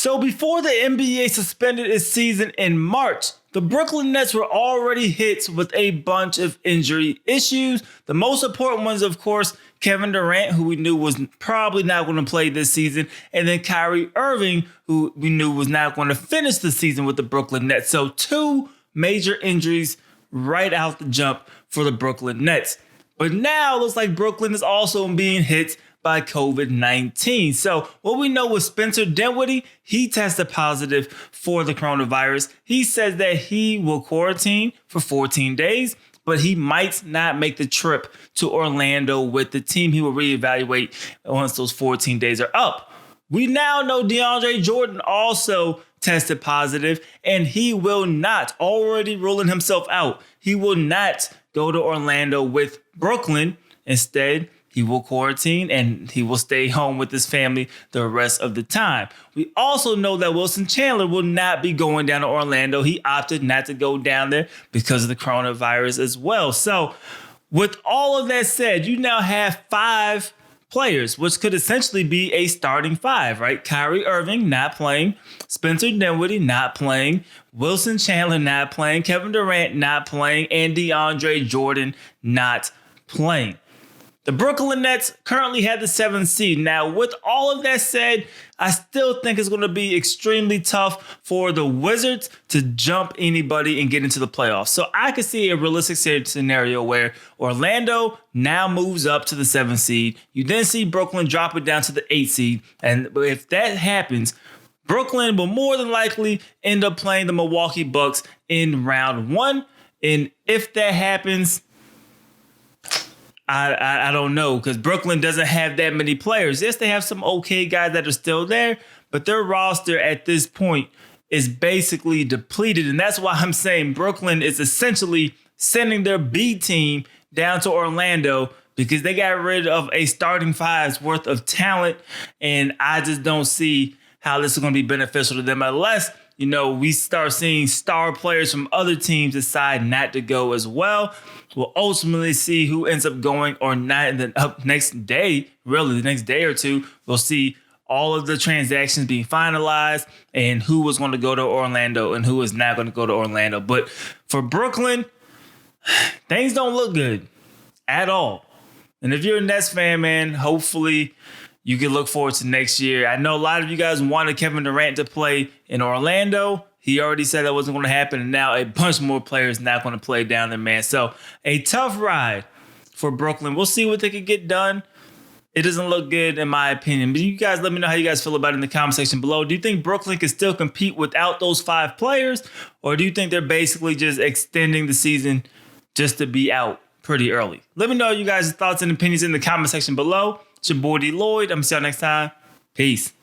So before the NBA suspended its season in March, the Brooklyn Nets were already hit with a bunch of injury issues. The most important ones, of course, Kevin Durant, who we knew was probably not going to play this season, and then Kyrie Irving, who we knew was not going to finish the season with the Brooklyn Nets. So two major injuries right out the jump for the Brooklyn Nets. But now it looks like Brooklyn is also being hit by COVID-19. So what we know with Spencer Dinwiddie, he tested positive for the coronavirus. He says that he will quarantine for 14 days, but he might not make the trip to Orlando with the team. He will reevaluate once those 14 days are up. We now know DeAndre Jordan also tested positive, and he will not, already ruling himself out, he will not go to Orlando with Brooklyn. Instead, he will quarantine and he will stay home with his family the rest of the time. We also know that Wilson Chandler will not be going down to Orlando. He opted not to go down there because of the coronavirus as well. So with all of that said, you now have 5 players, which could essentially be a starting 5, right? Kyrie Irving not playing, Spencer Dinwiddie not playing, Wilson Chandler not playing, Kevin Durant not playing, and DeAndre Jordan not playing. The Brooklyn Nets currently have the 7th seed. Now, with all of that said, I still think it's going to be extremely tough for the Wizards to jump anybody and get into the playoffs. So I could see a realistic scenario where Orlando now moves up to the 7th seed. You then see Brooklyn drop it down to the 8th seed. And if that happens, Brooklyn will more than likely end up playing the Milwaukee Bucks in round 1. And if that happens, I don't know, because Brooklyn doesn't have that many players. Yes, they have some okay guys that are still there, but their roster at this point is basically depleted. And that's why I'm saying Brooklyn is essentially sending their B team down to Orlando because they got rid of a starting 5's worth of talent. And I just don't see how this is going to be beneficial to them unless, we start seeing star players from other teams decide not to go as well. We'll ultimately see who ends up going or not. And then the next day or two, we'll see all of the transactions being finalized and who was going to go to Orlando and who was not going to go to Orlando. But for Brooklyn, things don't look good at all. And if you're a Nets fan, man, hopefully you can look forward to next year. I know a lot of you guys wanted Kevin Durant to play in Orlando. He already said that wasn't going to happen, and now a bunch more players not going to play down there, man. So a tough ride for Brooklyn. We'll see what they can get done. It doesn't look good, in my opinion. But you guys let me know how you guys feel about it in the comment section below. Do you think Brooklyn can still compete without those 5 players, or do you think they're basically just extending the season just to be out pretty early? Let me know you guys' thoughts and opinions in the comment section below. It's your boy DLloyd. I'm going to see y'all next time. Peace.